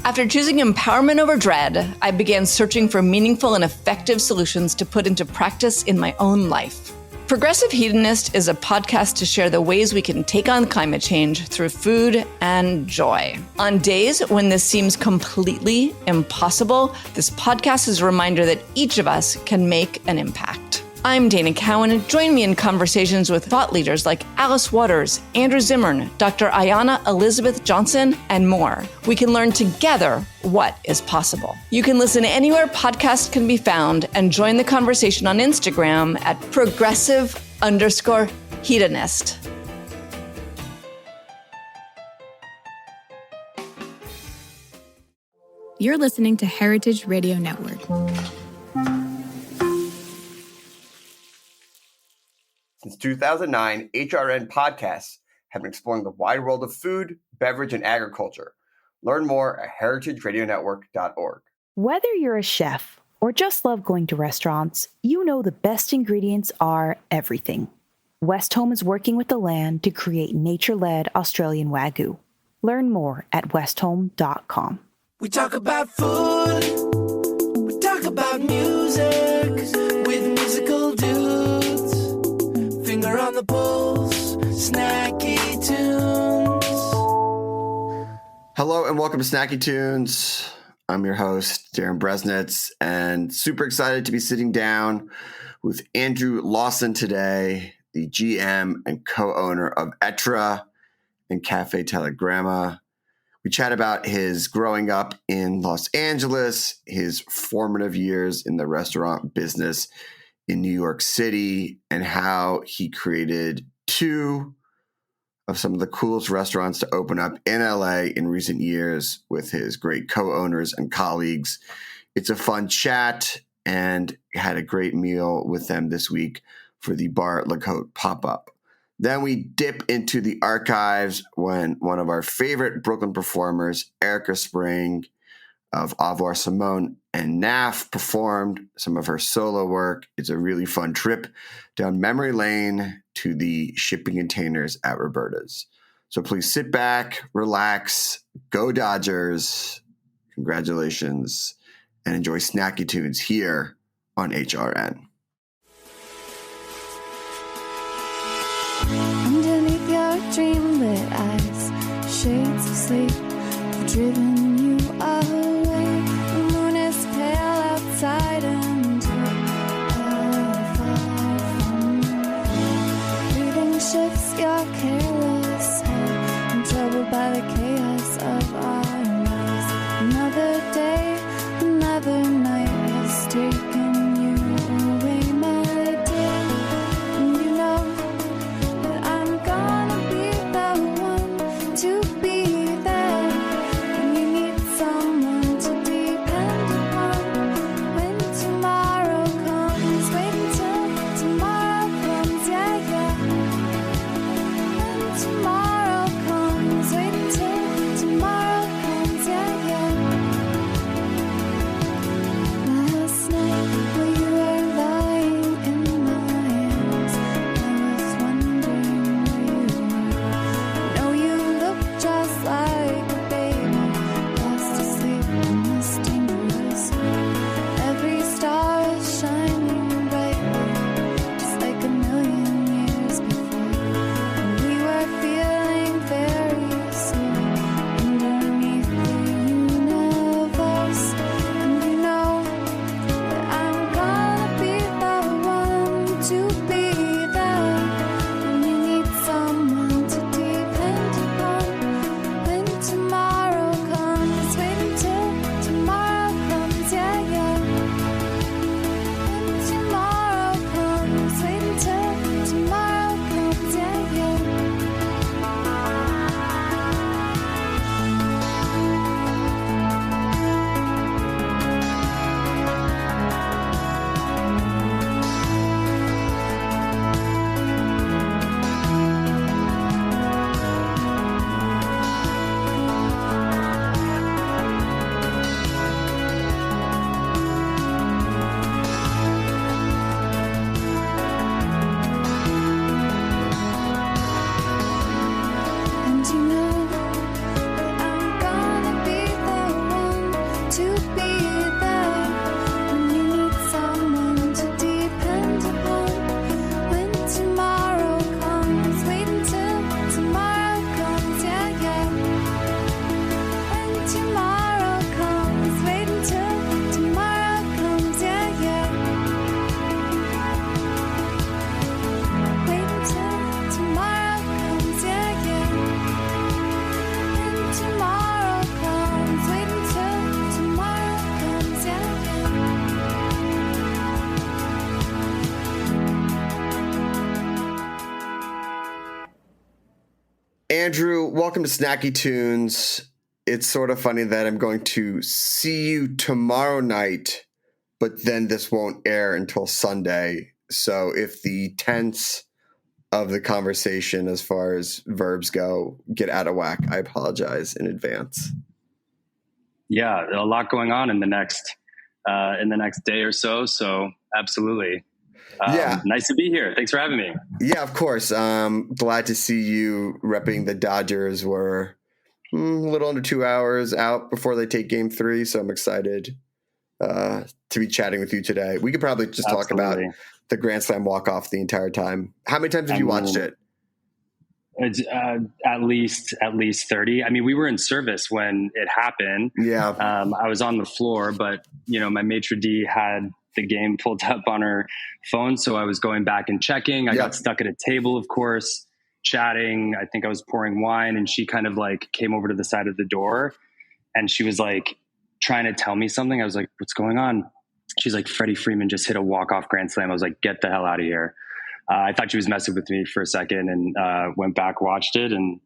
After choosing empowerment over dread, I began searching for meaningful and effective solutions to put into practice in my own life. Progressive Hedonist is a podcast to share the ways we can take on climate change through food and joy. On days when this seems completely impossible, this podcast is a reminder that each of us can make an impact. I'm Dana Cowan. Join me in conversations with thought leaders like Alice Waters, Andrew Zimmern, Dr. Ayanna Elizabeth Johnson, and more. We can learn together what is possible. You can listen anywhere podcasts can be found and join the conversation on Instagram at progressive_hedonist. You're listening to Heritage Radio Network. Since 2009, HRN podcasts have been exploring the wide world of food, beverage, and agriculture. Learn more at heritageradionetwork.org. Whether you're a chef or just love going to restaurants, you know the best ingredients are everything. West Home is working with the land to create nature-led Australian Wagyu. Learn more at westhome.com. We talk about food, we talk about music, with musical dudes. Finger on the pulse, snacky tunes. Hello and welcome to Snacky Tunes. I'm your host, Darren Bresnitz, and super excited to be sitting down with Andrew Lawson today, the GM and co-owner of Ètra and Cafe Telegramma. We chat about his growing up in Los Angeles, his formative years in the restaurant business in New York City, and how he created two of some of the coolest restaurants to open up in LA in recent years with his great co-owners and colleagues. It's a fun chat, and had a great meal with them this week for the Bar La Côte pop-up. Then we dip into the archives when one of our favorite Brooklyn performers, Erika Spring of Avoir Simone and NAF, performed some of her solo work. It's a really fun trip down memory lane to the shipping containers at Roberta's. So please sit back, relax, go Dodgers, congratulations, and enjoy Snacky Tunes here on HRN. Underneath your dreamlit eyes, shades of sleep have driven you away. The moon is pale outside and you're far from me. Breathing shifts your careless head, I'm troubled by the chaos of our lives. Another day, another night has taken you away, my dear. And you know that I'm gonna be the one to be there when you need Andrew, welcome to Snacky Tunes. It's sort of funny that I'm going to see you tomorrow night, but then this won't air until Sunday. So if the tense of the conversation as far as verbs go get out of whack, I apologize in advance. Yeah, a lot going on in the next day or so. So absolutely. Yeah. Nice to be here. Thanks for having me. Yeah, of course. Glad to see you repping the Dodgers. We're a little under 2 hours out before they take game 3. So I'm excited to be chatting with you today. We could probably just talk about the Grand Slam walk-off the entire time. How many times have you watched it? It's at least 30. I mean, we were in service when it happened. Yeah. I was on the floor, but my maitre d' had the game pulled up on her phone. So I was going back and checking. I got stuck at a table, of course, chatting. I think I was pouring wine, and she kind of like came over to the side of the door, and she was like trying to tell me something. I was like, what's going on? She's like, Freddie Freeman just hit a walk-off grand slam. I was like, get the hell out of here. I thought she was messing with me for a second, and went back, watched it, and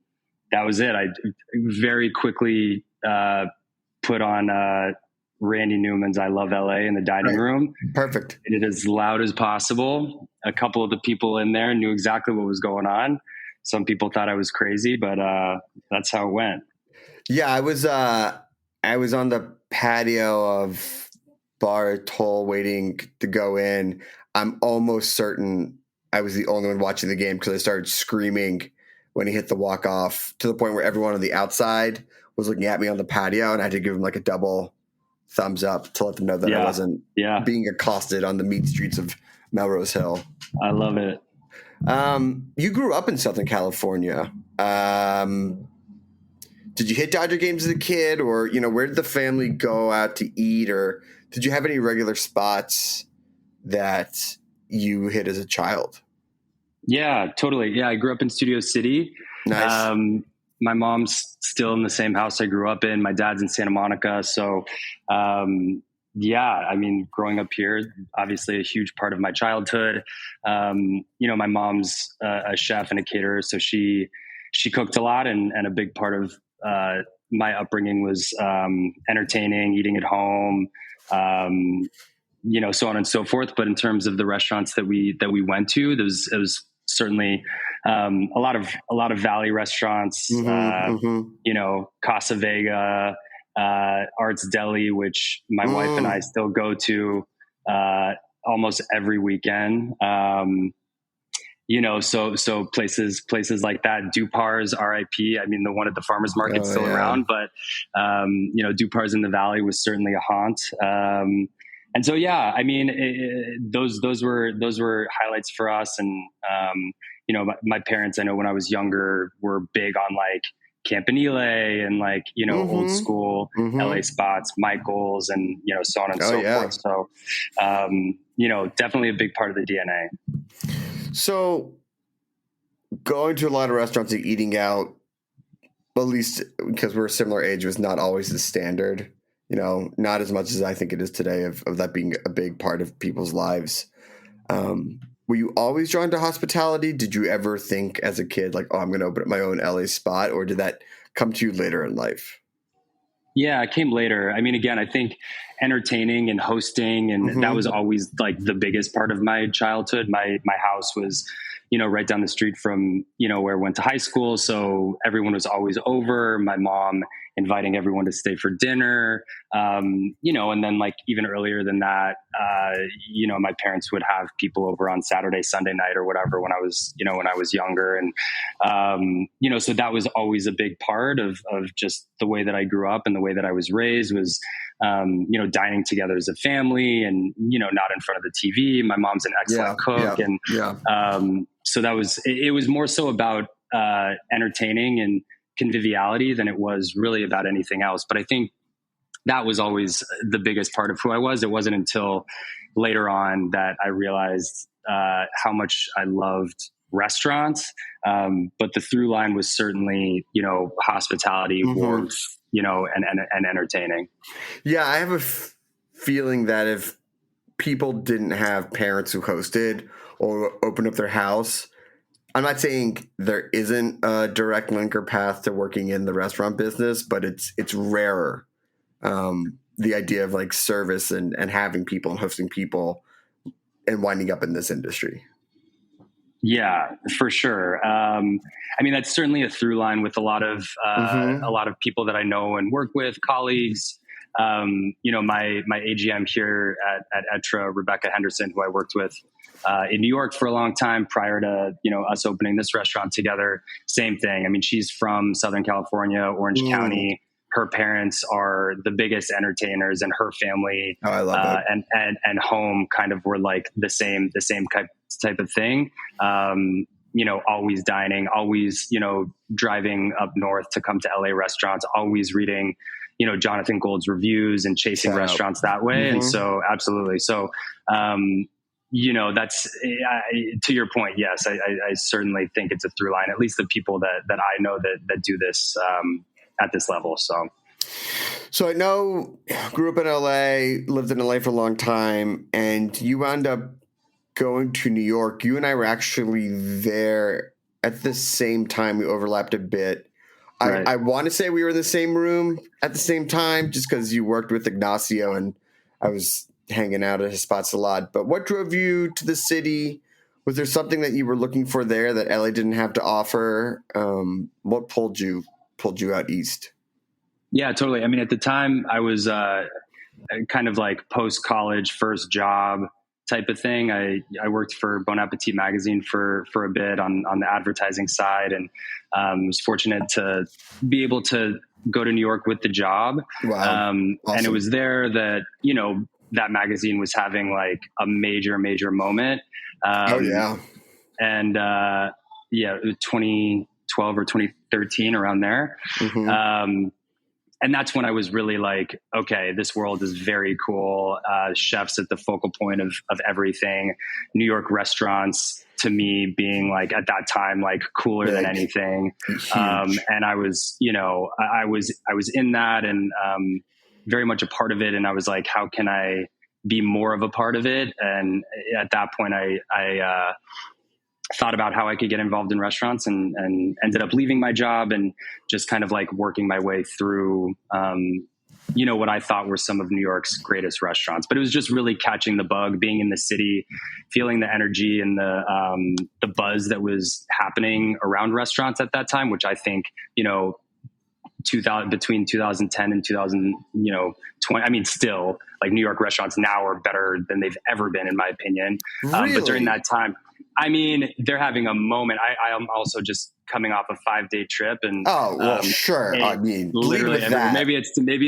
that was it. I very quickly put on Randy Newman's I Love LA in the dining room. Perfect. Made it as loud as possible. A couple of the people in there knew exactly what was going on. Some people thought I was crazy, but that's how it went. Yeah, I was on the patio of Bar Toll waiting to go in. I'm almost certain I was the only one watching the game because I started screaming when he hit the walk-off to the point where everyone on the outside was looking at me on the patio, and I had to give him like a double thumbs up to let them know that I wasn't being accosted on the mean streets of Melrose Hill. I love it. You grew up in Southern California. Did you hit Dodger games as a kid, or, where did the family go out to eat, or did you have any regular spots that you hit as a child? Yeah, totally. Yeah, I grew up in Studio City. Nice. My mom's still in the same house I grew up in. My dad's in Santa Monica. So, growing up here, obviously a huge part of my childhood. My mom's a chef and a caterer, so she cooked a lot, and a big part of my upbringing was entertaining, eating at home, so on and so forth. But in terms of the restaurants that we went to, it was certainly a lot of Valley restaurants, Casa Vega, Arts Deli, which my wife and I still go to almost every weekend. So places like that. Dupar's, RIP. I mean, the one at the farmer's market's still around, but Dupar's in the Valley was certainly a haunt. And so, those were highlights for us. And, my parents, I know when I was younger, were big on like Campanile and like, old school LA spots, Michael's, and, so on and so forth. So, definitely a big part of the DNA. So going to a lot of restaurants and eating out, at least because we're a similar age, was not always the standard. Not as much as I think it is today of that being a big part of people's lives. Were you always drawn to hospitality? Did you ever think as a kid, like, I'm going to open up my own LA spot, or did that come to you later in life? Yeah, it came later. I mean, again, I think entertaining and hosting, and that was always like the biggest part of my childhood. My house was, right down the street from, where I went to high school. So everyone was always over. My mom inviting everyone to stay for dinner, and then like even earlier than that, my parents would have people over on Saturday, Sunday night or whatever when I was younger. And, so that was always a big part of just the way that I grew up and the way that I was raised was, dining together as a family and, not in front of the TV. My mom's an excellent cook. So it was more so about, entertaining and conviviality than it was really about anything else. But I think that was always the biggest part of who I was. It wasn't until later on that I realized how much I loved restaurants. But the through line was certainly, hospitality, warmth, and entertaining. Yeah, I have a feeling that if people didn't have parents who hosted or opened up their house, I'm not saying there isn't a direct link or path to working in the restaurant business, but it's rarer. The idea of like service and having people and hosting people and winding up in this industry. Yeah, for sure. I mean, that's certainly a through line with a lot of people that I know and work with, colleagues. You know, my AGM here at Ètra, Rebecca Henderson, who I worked with in New York for a long time prior to, you know, us opening this restaurant together. Same thing. I mean, she's from Southern California, Orange County. Her parents are the biggest entertainers, and her family and home kind of were like the same type of thing. You know, always dining, always, you know, driving up north to come to LA restaurants, always reading, you know, Jonathan Gold's reviews and chasing restaurants that way. And so absolutely. So, you know, that's to your point. Yes, I certainly think it's a through line, at least the people that I know that do this at this level. So I know, grew up in LA, lived in LA for a long time, and you wound up going to New York. You and I were actually there at the same time. We overlapped a bit. Right. I want to say we were in the same room at the same time just because you worked with Ignacio and I was hanging out at his spots a lot. But what drove you to the city? Was there something that you were looking for there that LA didn't have to offer? What pulled you out east? Yeah, totally. I mean, at the time I was kind of like post-college first job type of thing. I worked for Bon Appetit magazine for a bit on the advertising side, and was fortunate to be able to go to New York with the job. Wow. Awesome. And it was there that, you know, that magazine was having like a major moment. And it was 2012 or 2013 around there. And that's when I was really like, okay, this world is very cool. Chefs at the focal point of everything. New York restaurants, to me, being like at that time, like cooler than anything. And I was, you know, I was in that and very much a part of it. And I was like, how can I be more of a part of it? And at that point, I thought about how I could get involved in restaurants and ended up leaving my job and just kind of like working my way through, you know, what I thought were some of New York's greatest restaurants. But it was just really catching the bug, being in the city, feeling the energy and the buzz that was happening around restaurants at that time, which I think, you know, between 2010 and 2020, I mean, still like New York restaurants now are better than they've ever been, in my opinion. Really? But during that time, I mean, they're having a moment. I am also just coming off a 5-day trip, and sure. I mean, literally, maybe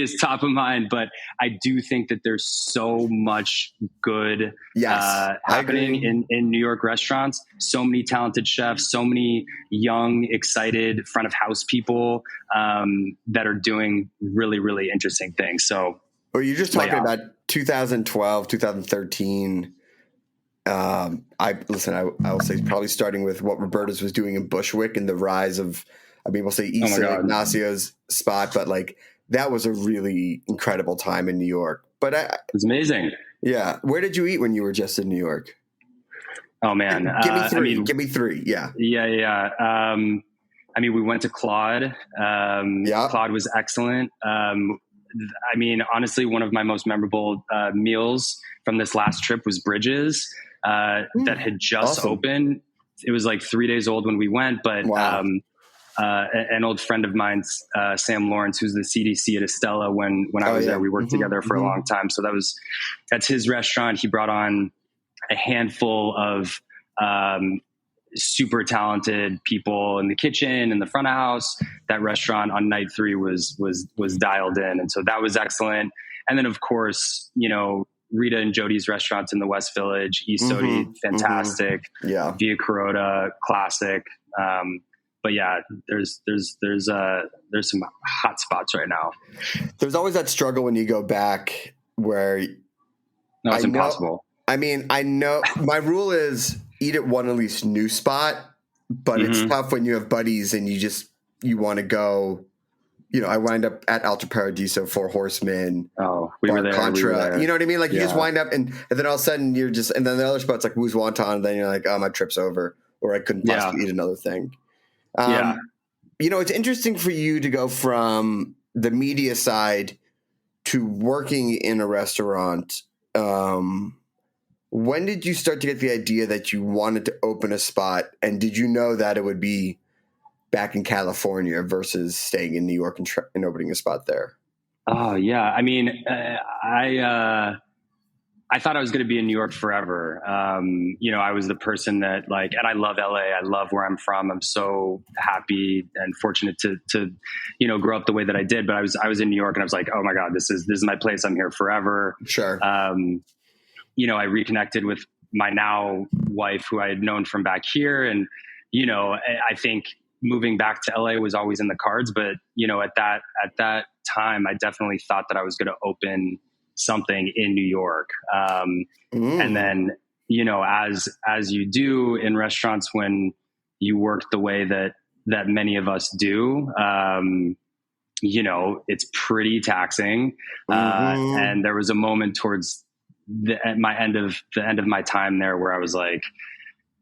it's top of mind, but I do think that there's so much good happening in New York restaurants. So many talented chefs, so many young, excited front of house people that are doing really, really interesting things. So, you're just talking about 2012, 2013. I will say probably starting with what Roberta's was doing in Bushwick and the rise of, I mean, we'll say Issa Ignacio's spot, but like that was a really incredible time in New York. But it was amazing. Yeah. Where did you eat when you were just in New York? Oh man. Give me three. Yeah. Yeah. I mean, we went to Claude. Claude was excellent. I mean, honestly, one of my most memorable meals from this last trip was Bridges. That had just opened. It was like 3 days old when we went, but an old friend of mine, Sam Lawrence, who's the CDC at Estella, when I was there, we worked together for a long time. So that's his restaurant. He brought on a handful of super talented people in the kitchen and the front of house. That restaurant on night 3 was dialed in, and so that was excellent. And then, of course, you know, Rita and Jody's restaurants in the West Village, East Sodi, fantastic. Via Carota, classic. But yeah, there's some hot spots right now. There's always that struggle when you go back where it's impossible. I mean, I know my rule is eat at one at least new spot, but it's tough when you have buddies and you want to go. You know, I wind up at Alto Paradiso, Four Horsemen. Oh, we were there. Contra. You know what I mean? Like you just wind up and then all of a sudden you're just, and then the other spot's like Woo's Wonton, and then you're like, oh, my trip's over. or I couldn't possibly eat another thing. It's interesting for you to go from the media side to working in a restaurant. When did you start to get the idea that you wanted to open a spot? And did you know that it would be back in California versus staying in New York and opening a spot there? Oh, yeah. I mean, I thought I was going to be in New York forever. I was the person that and I love LA. I love where I'm from. I'm so happy and fortunate to grow up the way that I did. But I was in New York and I was like, oh my God, this is my place. I'm here forever. Sure. I reconnected with my now wife, who I had known from back here. And, I think moving back to LA was always in the cards. But, at that time, I definitely thought that I was going to open something in New York. And then, as you do in restaurants, when you work the way that many of us do, it's pretty taxing. And there was a moment towards the end of my time there where I was like,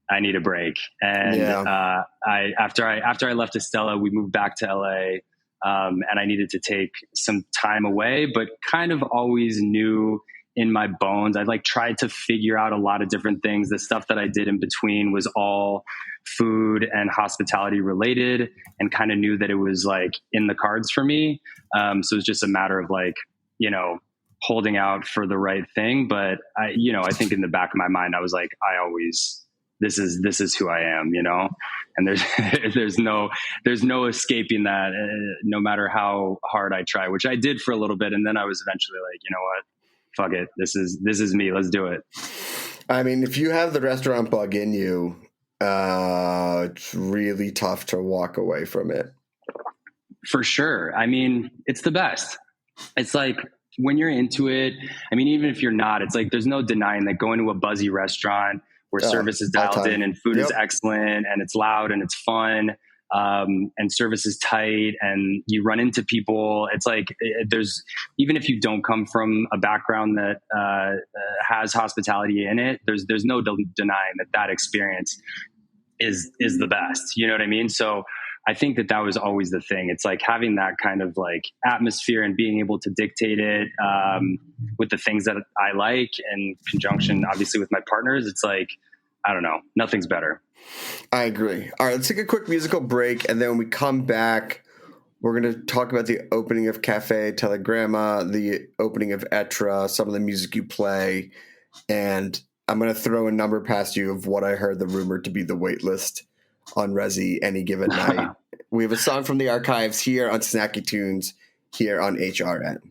I need a break. And after I left Estella, we moved back to LA. And I needed to take some time away, but kind of always knew in my bones. I tried to figure out a lot of different things. The stuff that I did in between was all food and hospitality related, and kind of knew that it was in the cards for me. So it was just a matter of holding out for the right thing. But I think in the back of my mind, I was like, this is who I am, and there's no escaping that, no matter how hard I try, which I did for a little bit. And then I was eventually like, you know what, fuck it. This is me. Let's do it. I mean, if you have the restaurant bug in you, it's really tough to walk away from it. For sure. I mean, it's the best. It's when you're into it, I mean, even if you're not, it's there's no denying that going to a buzzy restaurant where service is dialed in and food is excellent and it's loud and it's fun, and service is tight and you run into people. It's there's, even if you don't come from a background that has hospitality in it, there's no denying that experience is the best. You know what I mean? So I think that was always the thing. It's having that kind of atmosphere and being able to dictate it with the things that I like, in conjunction, obviously, with my partners. It's I don't know, nothing's better. I agree. All right, let's take a quick musical break. And then when we come back, we're going to talk about the opening of Cafe Telegramma, the opening of Ètra, some of the music you play. And I'm going to throw a number past you of what I heard the rumor to be the wait list on Resi any given night. We have a song from the archives here on Snacky Tunes here on HRN.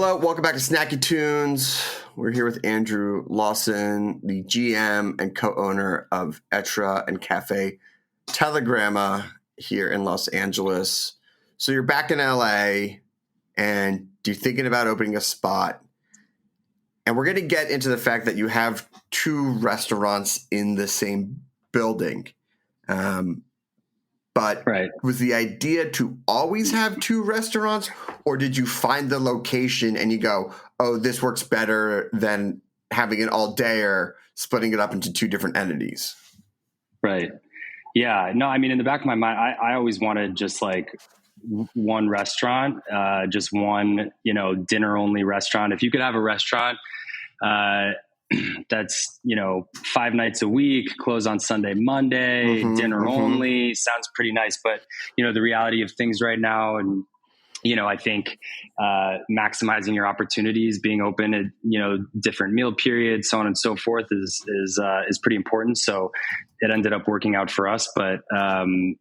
Hello, welcome back to Snacky Tunes. We're here with Andrew Lawson, the GM and co-owner of Ètra and Cafe Telegramma here in Los Angeles. So you're back in LA and you're thinking about opening a spot. And we're going to get into the fact that you have two restaurants in the same building. But was the idea to always have two restaurants, or did you find the location and you go, oh, this works better than having an all-dayer, splitting it up into two different entities? Right. Yeah. No, I mean, in the back of my mind, I always wanted just like one restaurant, just one, dinner-only restaurant. If you could have a restaurant that's, 5 nights a week, close on Sunday, Monday, dinner only, sounds pretty nice. But, the reality of things right now, and, I think maximizing your opportunities, being open at, different meal periods, so on and so forth is pretty important. So it ended up working out for us. But so,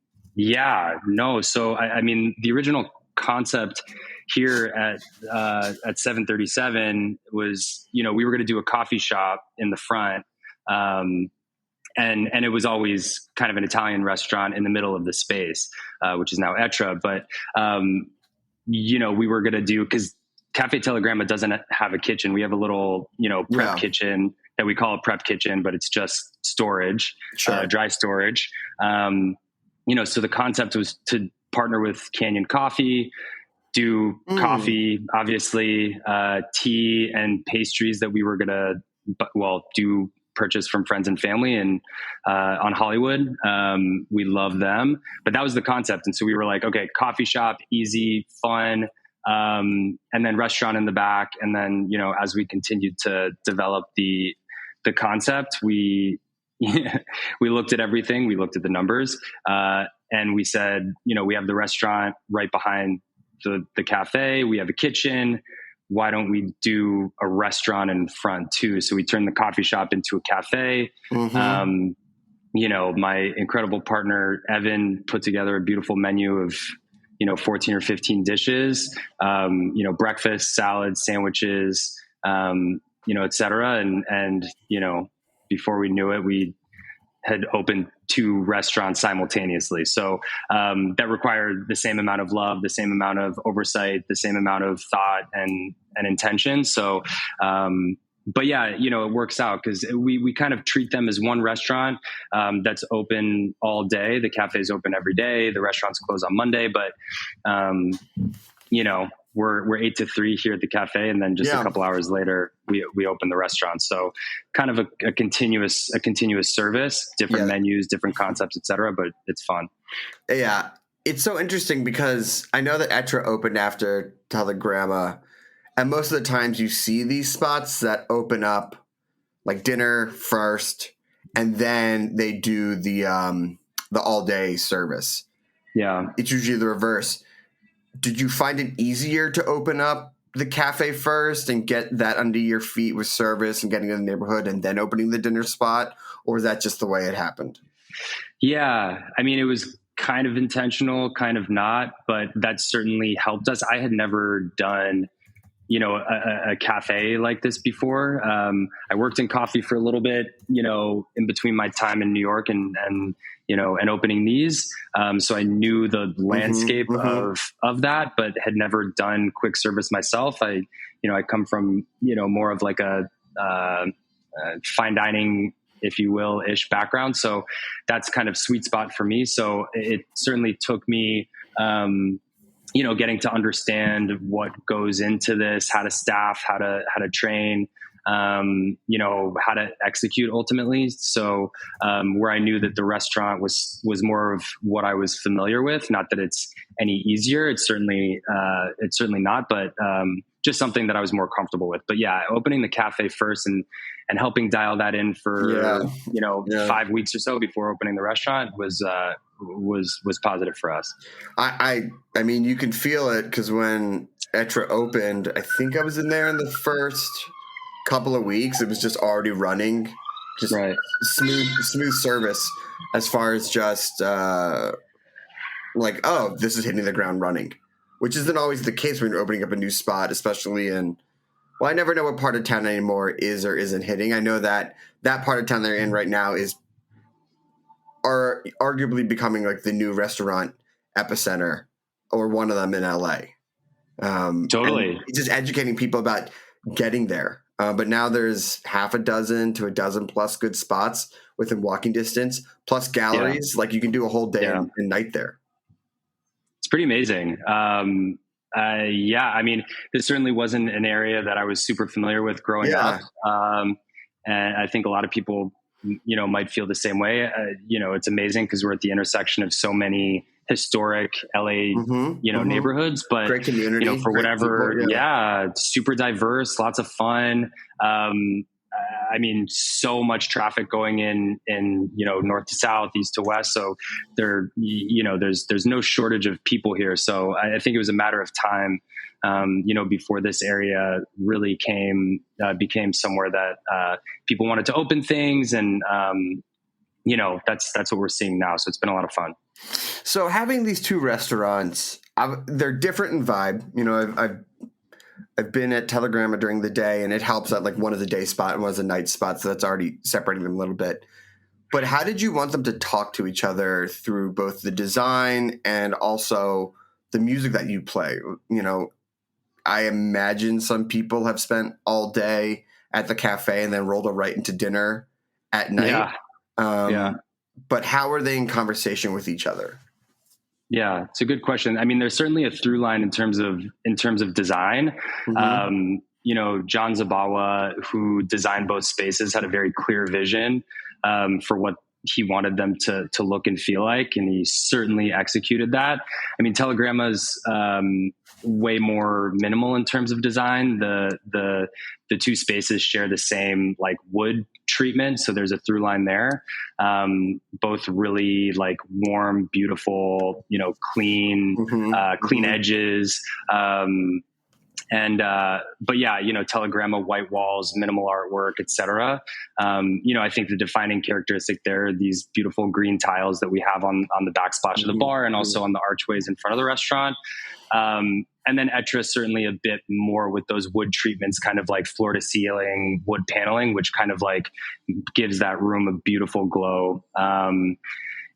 I mean, the original concept here at 737 was, we were going to do a coffee shop in the front. And it was always kind of an Italian restaurant in the middle of the space, which is now Ètra. But, we were going to do, because Cafe Telegramma doesn't have a kitchen. We have a little, prep kitchen that we call a prep kitchen, but it's just storage, dry storage. So the concept was to partner with Canyon Coffee, do coffee, obviously, tea and pastries that we were going to, do purchase from friends and family and on Hollywood. We love them, but that was the concept. And so we were like, okay, coffee shop, easy, fun, and then restaurant in the back. And then, as we continued to develop the concept, we looked at everything. We looked at the numbers, and we said, we have the restaurant right behind the cafe. We have a kitchen. Why don't we do a restaurant in front too? So we turned the coffee shop into a cafe. My incredible partner, Evan, put together a beautiful menu of, 14 or 15 dishes, breakfast, salads, sandwiches, et cetera. And, before we knew it, we had opened 2 restaurants simultaneously. So that required the same amount of love, the same amount of oversight, the same amount of thought and intention. So, but yeah, it works out because we kind of treat them as one restaurant that's open all day. The cafe is open every day. The restaurants close on Monday, but we're 8 to 3 here at the cafe, and then just a couple hours later we open the restaurant. So kind of a continuous service, different menus, different concepts, etc. But it's fun. Yeah, it's so interesting because I know that Ètra opened after Telegramma, and most of the times you see these spots that open up like dinner first, and then they do the all day service. Yeah, it's usually the reverse. Did you find it easier to open up the cafe first and get that under your feet with service and getting in the neighborhood and then opening the dinner spot? Or was that just the way it happened? Yeah. I mean, it was kind of intentional, kind of not, but that certainly helped us. I had never done, a cafe like this before. I worked in coffee for a little bit, in between my time in New York and opening these. So I knew the landscape of that, but had never done quick service myself. I come from, more of like a fine dining, if you will, ish background. So that's kind of sweet spot for me. So it certainly took me, getting to understand what goes into this, how to staff, how to train, how to execute ultimately. So, where I knew that the restaurant was more of what I was familiar with, not that it's any easier. It's certainly not, but, just something that I was more comfortable with. But yeah, opening the cafe first and helping dial that in for, 5 weeks or so before opening the restaurant was positive for us. I mean, you can feel it because when Ètra opened, I think I was in there in the first couple of weeks. It was just already running, just smooth service as far as just like, oh, this is hitting the ground running. which isn't always the case when you're opening up a new spot, especially well, I never know what part of town anymore is or isn't hitting. I know that part of town they're in right now are arguably becoming like the new restaurant epicenter, or one of them in LA. Totally. Just educating people about getting there. But now there's half a dozen to a dozen plus good spots within walking distance, plus galleries. Like you can do a whole day and night there. It's pretty amazing. I mean, this certainly wasn't an area that I was super familiar with growing up. And I think a lot of people, might feel the same way. It's amazing because we're at the intersection of so many historic LA, neighborhoods, but great community, for whatever, it's super diverse, lots of fun. I mean, so much traffic going in north to south, east to west. So there's no shortage of people here. So I think it was a matter of time, before this area really became somewhere that people wanted to open things. And, that's what we're seeing now. So it's been a lot of fun. So having these two restaurants, they're different in vibe. I've been at Telegramma during the day, and it helps that like one is a day spot and one is a night spot. So that's already separating them a little bit. But how did you want them to talk to each other through both the design and also the music that you play? I imagine some people have spent all day at the cafe and then rolled right into dinner at night. But how are they in conversation with each other? Yeah, it's a good question. I mean, there's certainly a through line in terms of design. John Zabawa, who designed both spaces, had a very clear vision for what he wanted them to look and feel like, and he certainly executed that. I mean, Telegramma's way more minimal in terms of design. The two spaces share the same like wood treatment, so there's a through line there. Both really like warm, beautiful, clean, clean edges. But yeah, Telegramma, white walls, minimal artwork, etc. I think the defining characteristic there are these beautiful green tiles that we have on the backsplash of the bar and also on the archways in front of the restaurant. And then Ètra certainly a bit more with those wood treatments, kind of like floor to ceiling wood paneling, which kind of like gives that room a beautiful glow. And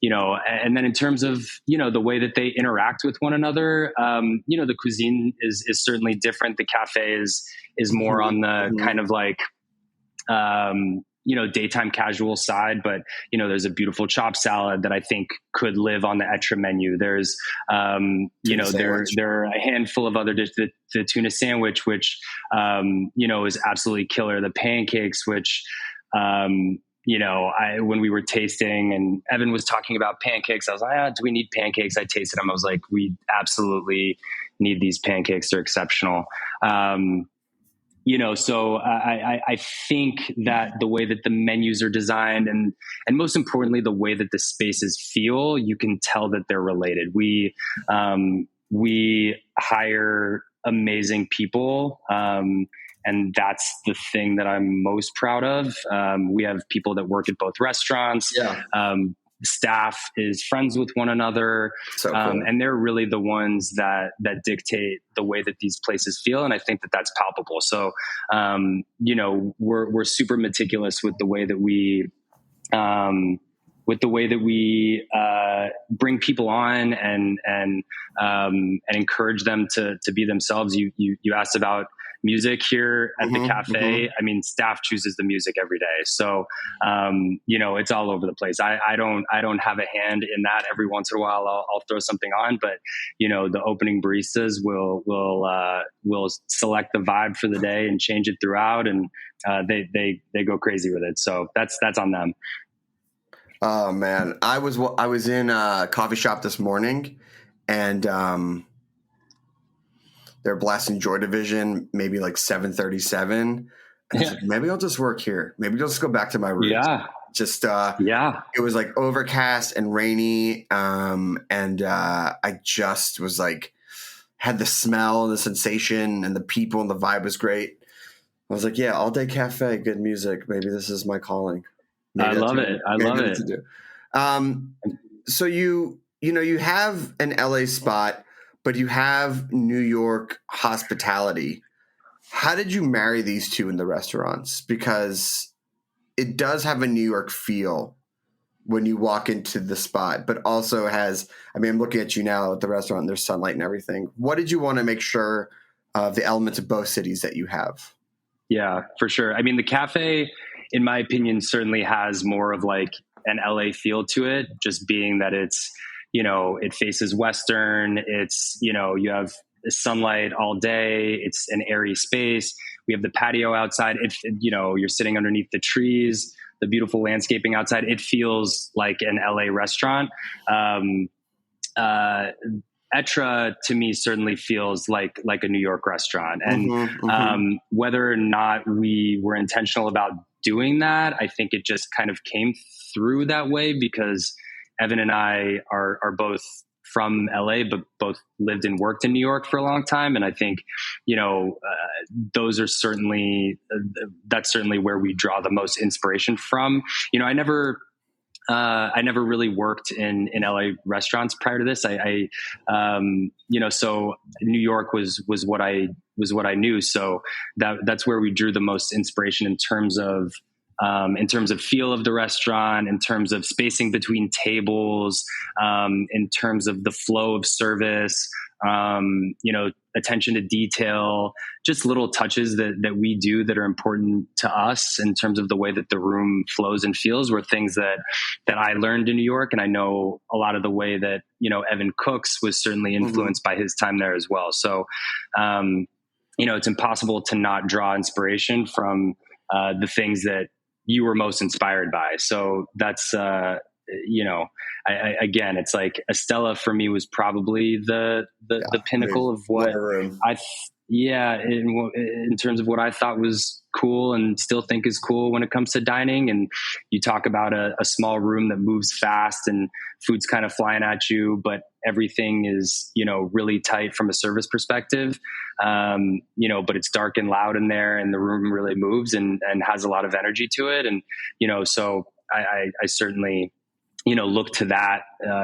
then in terms of, the way that they interact with one another, the cuisine is certainly different. The cafe is more on the kind of like, daytime casual side, but, there's a beautiful chopped salad that I think could live on the Ètra menu. There's, there are a handful of other dishes, the tuna sandwich, which, is absolutely killer. The pancakes, which, when we were tasting and Evan was talking about pancakes, I was like, do we need pancakes? I tasted them. I was like, we absolutely need these pancakes. They're exceptional. So I think that the way that the menus are designed and most importantly, the way that the spaces feel, you can tell that they're related. We hire amazing people. And that's the thing that I'm most proud of. We have people that work at both restaurants. Staff is friends with one another. So cool. And they're really the ones that dictate the way that these places feel. And I think that that's palpable. So, we're super meticulous with the way that we, bring people on and encourage them to be themselves. You asked about music here at the cafe. I mean, staff chooses the music every day. So, it's all over the place. I don't have a hand in that. Every once in a while I'll throw something on, but the opening baristas will select the vibe for the day and change it throughout. And, they go crazy with it. So that's on them. Oh man. I was in a coffee shop this morning and, they're blasting Joy Division, maybe like 737. And I was like, maybe I'll just work here. Maybe I'll just go back to my roots. Yeah. It was like overcast and rainy. I just was like, had the smell and the sensation and the people and the vibe was great. I was like, yeah, all day cafe, good music. Maybe this is my calling. I love it. So you have an LA spot, but you have New York hospitality. How did you marry these two in the restaurants? Because it does have a New York feel when you walk into the spot, but also has, I mean, I'm looking at you now at the restaurant, and there's sunlight and everything. What did you want to make sure of the elements of both cities that you have? Yeah, for sure. I mean, the cafe, in my opinion, certainly has more of like an LA feel to it, just being that it's, you know, it faces Western. It's, you know, you have sunlight all day. It's an airy space. We have the patio outside. You know, you're sitting underneath the trees, the beautiful landscaping outside. It feels like an LA restaurant. Ètra to me certainly feels like a New York restaurant. And whether or not we were intentional about doing that, I think it just kind of came through that way because Evan and I are both from LA, but both lived and worked in New York for a long time. And I think, you know, those are certainly, that's certainly where we draw the most inspiration from. You know, I never really worked in LA restaurants prior to this. I you know, so New York was what I knew. So that's where we drew the most inspiration in terms of feel of the restaurant, in terms of spacing between tables, in terms of the flow of service, you know, attention to detail, just little touches that we do that are important to us in terms of the way that the room flows and feels were things that I learned in New York. And I know a lot of the way that, you know, Evan cooks was certainly influenced by his time there as well. So, you know, it's impossible to not draw inspiration from the things that you were most inspired by. So that's, you know, again, it's like Estella for me was probably the pinnacle of what in terms of what I thought was cool and still think is cool when it comes to dining. And you talk about a small room that moves fast and food's kind of flying at you, but everything is, you know, really tight from a service perspective. You know, but it's dark and loud in there and the room really moves and has a lot of energy to it. And, you know, so I certainly, you know, look to that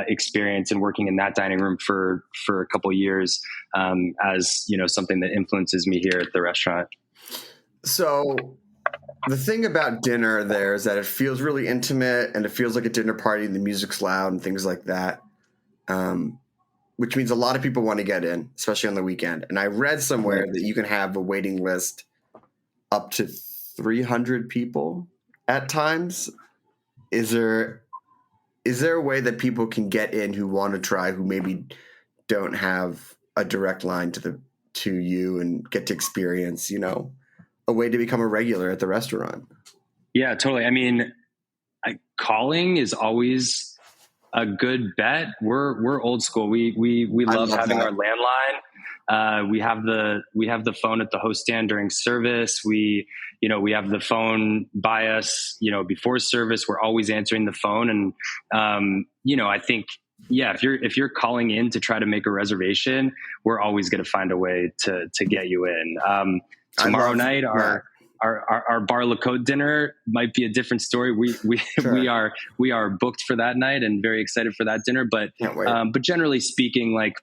experience and working in that dining room for a couple of years as, you know, something that influences me here at the restaurant. So the thing about dinner there is that it feels really intimate and it feels like a dinner party. The music's loud and things like that, which means a lot of people want to get in, especially on the weekend. And I read somewhere that you can have a waiting list up to 300 people at times. Is there a way that people can get in who want to try, who maybe don't have a direct line to you and get to experience, you know, a way to become a regular at the restaurant? Yeah, totally. I mean, calling is always a good bet. We're old school. We love having our landline. We have the phone at the host stand during service. We have the phone by us, you know, before service. We're always answering the phone. And, you know, I think, yeah, if you're calling in to try to make a reservation, we're always going to find a way to get you in. Tomorrow night, our Bar La Côte dinner might be a different story. Sure. we are booked for that night and very excited for that dinner. But generally speaking, like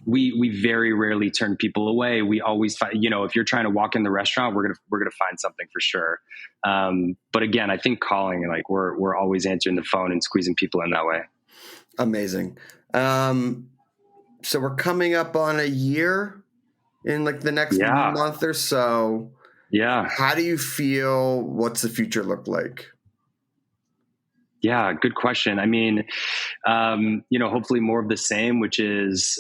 we very rarely turn people away. We always find, you know, if you're trying to walk in the restaurant, we're gonna find something for sure. But again, I think calling, like we're always answering the phone and squeezing people in that way. Amazing. So we're coming up on a year in like the next month or so. Yeah. How do you feel? What's the future look like? Yeah, good question. I mean, you know, hopefully more of the same, which is,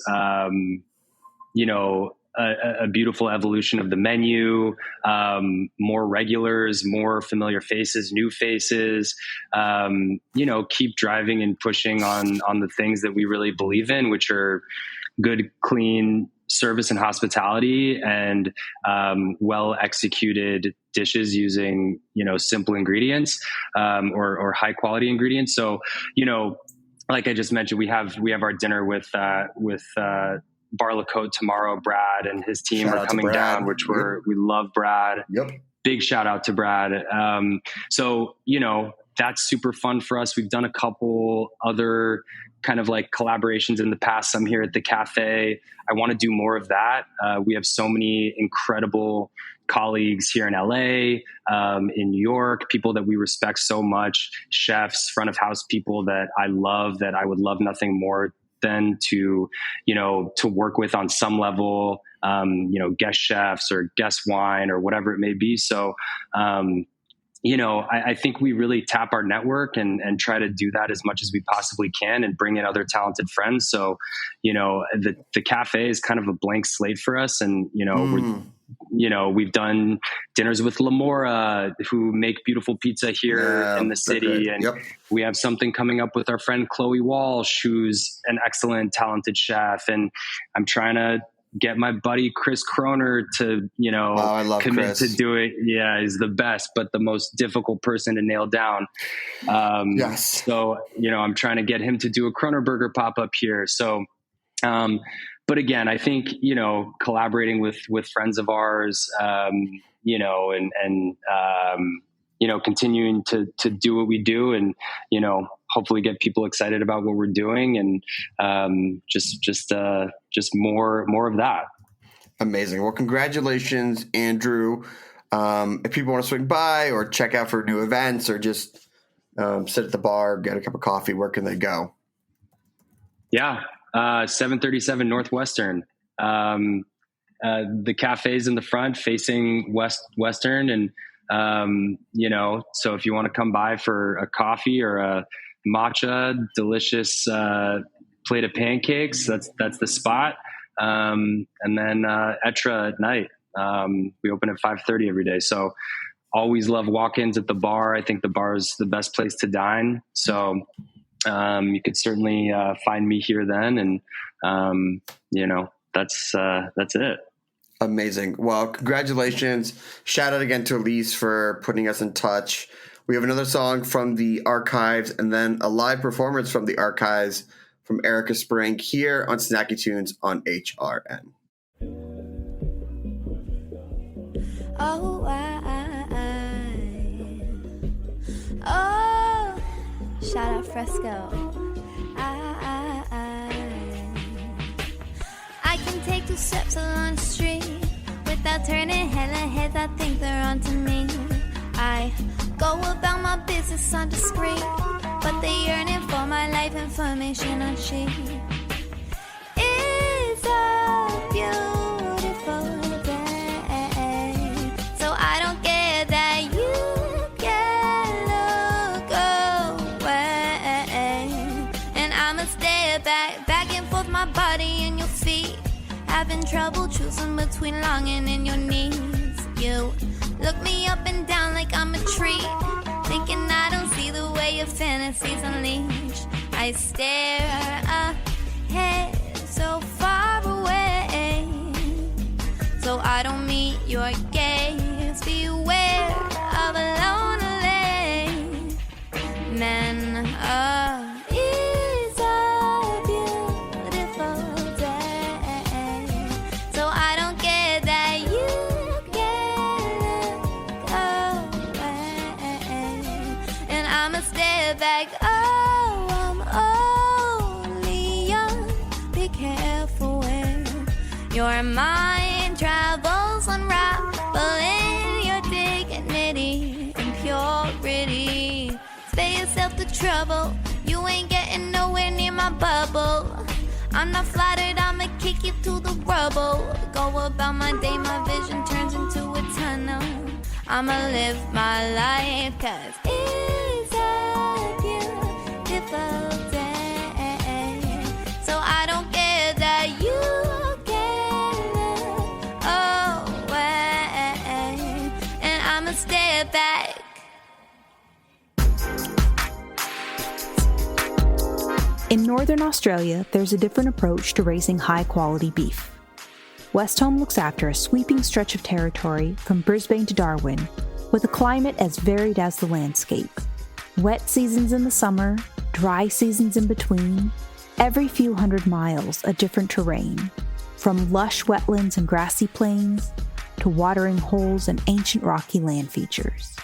you know, a beautiful evolution of the menu, more regulars, more familiar faces, new faces, you know, keep driving and pushing on the things that we really believe in, which are good, clean service and hospitality and well executed dishes using, you know, simple ingredients or high quality ingredients. So, you know, like I just mentioned, we have our dinner with Bar La Côte tomorrow. Brad and his team are coming down, which we love Brad. Yep. Big shout out to Brad. So, you know, that's super fun for us. We've done a couple other kind of like collaborations in the past, some here at the cafe. I want to do more of that. We have so many incredible colleagues here in LA, in New York, people that we respect so much, chefs, front of house people that I love, that I would love nothing more than to, to work with on some level, guest chefs or guest wine or whatever it may be. So, I think we really tap our network and try to do that as much as we possibly can and bring in other talented friends. So, the cafe is kind of a blank slate for us. And, we've done dinners with Lamora, who make beautiful pizza here in the city. And we have something coming up with our friend Chloe Walsh, who's an excellent, talented chef. And I'm trying to get my buddy Chris Kroner to, commit Chris. to do it. Yeah, he's the best, but the most difficult person to nail down. Yes. So, I'm trying to get him to do a Kroner Burger pop-up here. So, but again, I think, collaborating with friends of ours, continuing to do what we do and, hopefully get people excited about what we're doing and just more of that. Amazing. Well, congratulations, Andrew. If people want to swing by or check out for new events or just sit at the bar, get a cup of coffee, where can they go? Yeah. 737 Northwestern. The cafe's in the front facing Western. And, so if you want to come by for a coffee or a matcha, delicious plate of pancakes, that's the spot. And then Ètra at night. We open at 5:30 every day. So always love walk-ins at the bar. I think the bar is the best place to dine. So you could certainly find me here then. And, that's it. Amazing. Well, congratulations. Shout out again to Elise for putting us in touch. We have another song from the archives and then a live performance from the archives from Erika Spring here on Snacky Tunes on HRN. Shout out Fresco. I can take 2 steps along the street without turning hella heads. I think they're onto me. I go about my business on discreet, but they yearning for my life information on cheap. It's a beautiful day, so I don't care that you can look away, and I'ma stay back and forth, my body and your feet, having trouble choosing between longing and your needs. You look me up and down like I'm a tree, thinking I don't see the way your fantasies unleash. I stare ahead so far away, so I don't meet your gaze. Beware of a lonely man. It's a beautiful day, so I don't care that you can look away, and I'ma stay back. Oh, I'm only young. Be careful where your mind travels, unraveling your dignity and purity. Spare yourself the trouble. You ain't getting nowhere near my bubble. I'm not flattered, I'ma kick you to the rubble. Go about my day, my vision turns into a tunnel. I'ma live my life, 'cause it's a beautiful day, so I don't care that you can look away, and I'ma stay back. In Northern Australia, there's a different approach to raising high-quality beef. Westholme looks after a sweeping stretch of territory from Brisbane to Darwin, with a climate as varied as the landscape. Wet seasons in the summer, dry seasons in between, every few hundred miles a different terrain, from lush wetlands and grassy plains to watering holes and ancient rocky land features.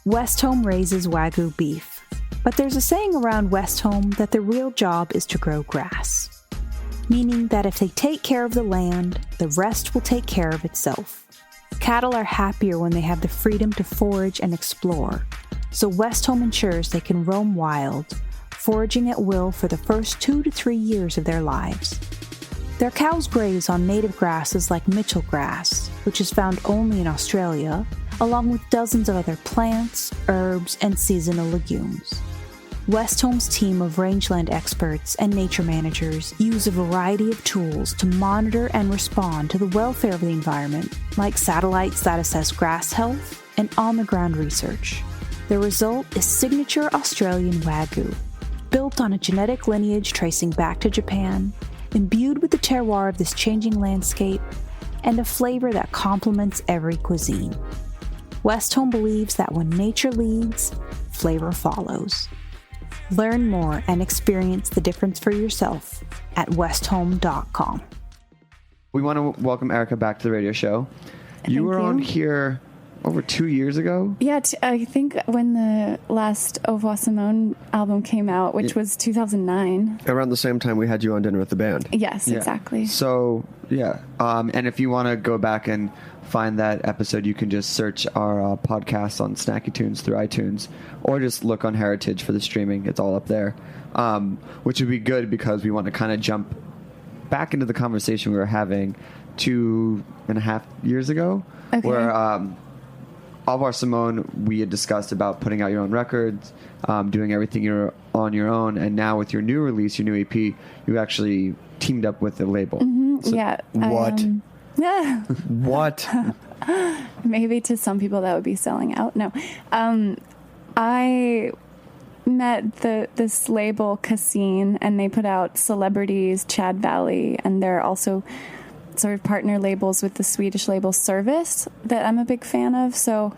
West Home raises Wagyu beef, but there's a saying around West Home that their real job is to grow grass, meaning that if they take care of the land, the rest will take care of itself. Cattle are happier when they have the freedom to forage and explore, so West Home ensures they can roam wild, foraging at will for the first 2 to 3 years of their lives. Their cows graze on native grasses like Mitchell grass, which is found only in Australia, along with dozens of other plants, herbs, and seasonal legumes. West Home's team of rangeland experts and nature managers use a variety of tools to monitor and respond to the welfare of the environment, like satellites that assess grass health and on-the-ground research. The result is signature Australian Wagyu, built on a genetic lineage tracing back to Japan, imbued with the terroir of this changing landscape, and a flavor that complements every cuisine. West Home believes that when nature leads, flavor follows. Learn more and experience the difference for yourself at westhome.com. We want to welcome Erika back to the radio show. You were on here over 2 years ago? Yeah, I think when the last Au revoir Simone album came out, which was 2009. Around the same time we had you on Dinner with the Band. Yes, exactly. So, yeah. And if you want to go back and find that episode, you can just search our podcast on Snacky Tunes through iTunes, or just look on Heritage for the streaming. It's all up there, which would be good because we want to kind of jump back into the conversation we were having 2.5 years ago, where Au revoir Simone, we had discussed about putting out your own records, doing everything you're on your own, and now with your new release, your new EP, you actually teamed up with a label. Mm-hmm. So yeah. What? Yeah. What? Maybe to some people that would be selling out. No. I met this label, Cassine, and they put out Celebrities, Chad Valley, and they're also sort of partner labels with the Swedish label Service that I'm a big fan of. So,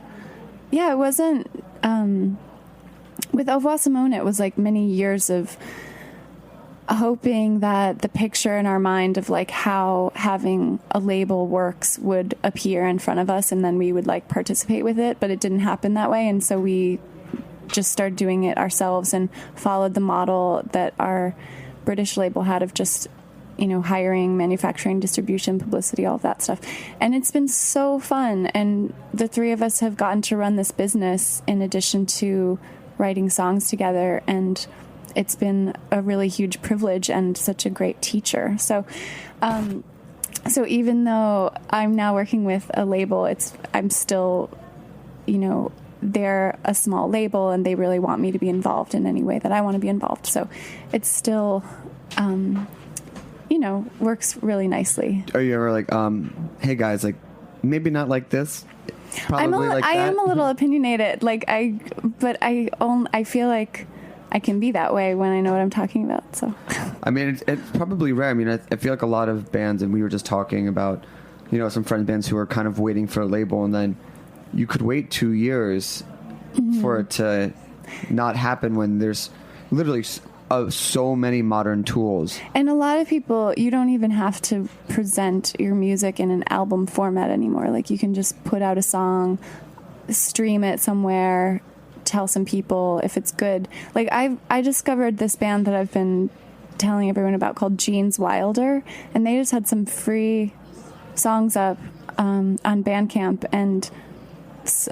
yeah, it wasn't... with Au revoir Simone, it was like many years of hoping that the picture in our mind of like how having a label works would appear in front of us, and then we would like participate with it, but it didn't happen that way. And so we just started doing it ourselves and followed the model that our British label had of just, you know, hiring, manufacturing, distribution, publicity, all of that stuff. And it's been so fun. And the three of us have gotten to run this business in addition to writing songs together. And it's been a really huge privilege and such a great teacher. So, so even though I'm now working with a label, I'm still, you know, they're a small label and they really want me to be involved in any way that I want to be involved. So it's still, you know, works really nicely. Are you ever like, hey guys, like maybe not like this? Probably I am a little opinionated. Like I feel like I can be that way when I know what I'm talking about. So, I mean, it's probably rare. I mean, I feel like a lot of bands, and we were just talking about, you know, some friend bands who are kind of waiting for a label, and then you could wait 2 years for it to not happen when there's literally so many modern tools. And a lot of people, you don't even have to present your music in an album format anymore. Like you can just put out a song, stream it somewhere, tell some people if it's good. Like I discovered this band that I've been telling everyone about called Jeans Wilder, and they just had some free songs up on Bandcamp, and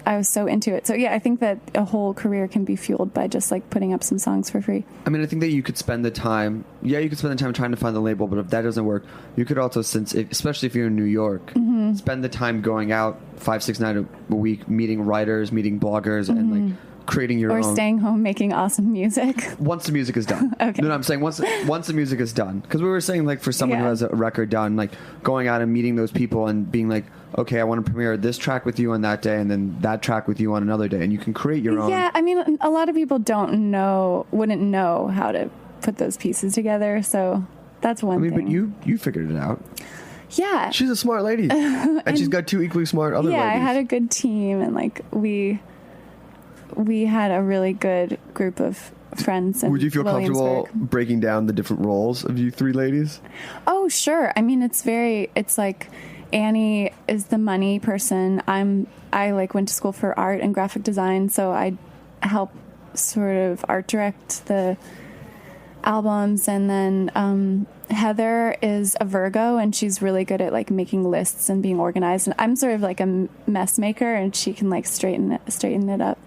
I was so into it. So yeah, I think that a whole career can be fueled by just like putting up some songs for free. I mean, I think that you could spend the time. Yeah, you could spend the time trying to find the label, but if that doesn't work, you could also, especially if you're in New York, spend the time going out 5-6 nights a week, meeting writers, meeting bloggers, and like creating your own. Or staying home making awesome music. Once the music is done. Okay. No, I'm saying once the music is done. Because we were saying, like, for someone who has a record done, like, going out and meeting those people and being like, okay, I want to premiere this track with you on that day and then that track with you on another day. And you can create your own. Yeah, I mean, a lot of people wouldn't know how to put those pieces together. So that's one thing. But you figured it out. Yeah. She's a smart lady. And she's got two equally smart other ladies. Yeah, I had a good team, and like we had a really good group of friends. Would you feel comfortable breaking down the different roles of you three ladies? Oh, sure. I mean, it's like Annie is the money person. I like went to school for art and graphic design, so I help sort of art direct the albums. And then Heather is a Virgo, and she's really good at like making lists and being organized. And I'm sort of like a mess maker, and she can like straighten it up.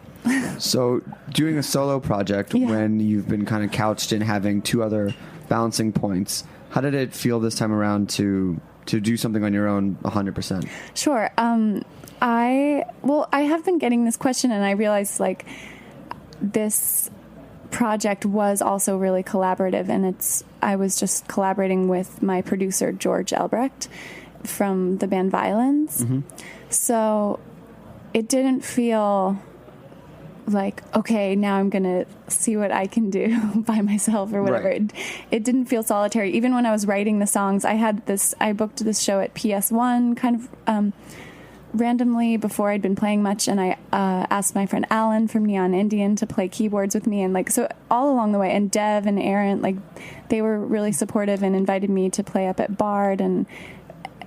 So doing a solo project when you've been kind of couched in having two other balancing points, how did it feel this time around to do something on your own 100%? Sure. I have been getting this question, and I realized like this project was also really collaborative, and I was just collaborating with my producer George Elbrecht from the band Violins. Mm-hmm. So it didn't feel like, okay, now I'm going to see what I can do by myself or whatever. Right. It didn't feel solitary. Even when I was writing the songs, I booked this show at PS1 kind of randomly before I'd been playing much, and I asked my friend Alan from Neon Indian to play keyboards with me, and like, so all along the way, and Dev and Aaron, like, they were really supportive and invited me to play up at Bard, and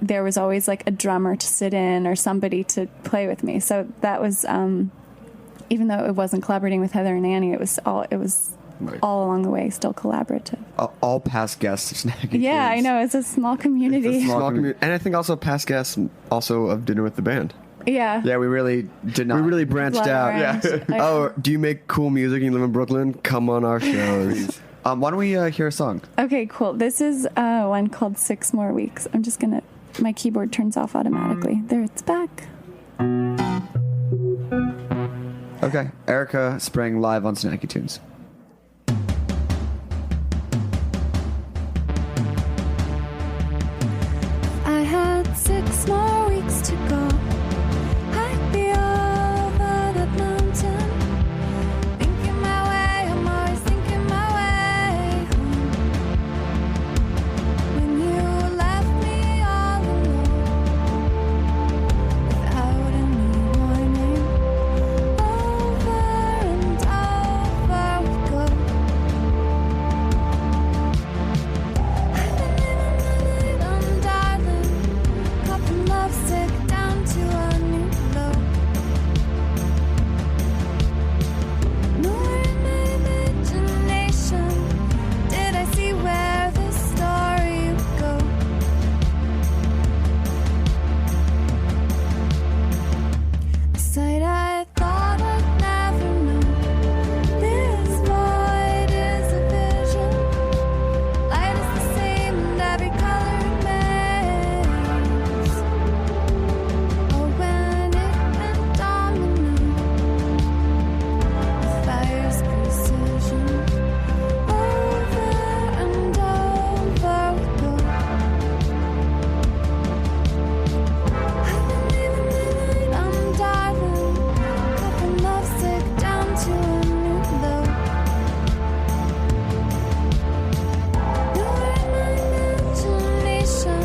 there was always like a drummer to sit in or somebody to play with me. So that was even though it wasn't collaborating with Heather and Annie, it was all along the way still collaborative. All past guests of Snacky Yeah, Tunes. I know. It's a small community. It's a small community. And I think also past guests also of Dinner with the Band. Yeah. Yeah, we really did not. We really branched out. Yeah. Oh, do you make cool music and you live in Brooklyn? Come on our shows. Why don't we hear a song? Okay, cool. This is one called 6 More Weeks. I'm just going to... My keyboard turns off automatically. There, it's back. Okay, Erika Spring live on Snacky Tunes. I had 6 more weeks to go. I'd be over that mountain. Thinking my way, I'm always thinking my way home. When you left me all alone, without any warning, over and over we go. I've been living the night, darling, coughing lovesick down to a new low. Nowhere in my imagination did I see where this story would go. A sight I thought I'd never know. This void is a vision. Light is the same and every color maze. Oh, when it went domino, with fire's precision, over and over we go. I've been leaving the night, I'm diving, coughing lovesick down to a new low. Nowhere in my imagination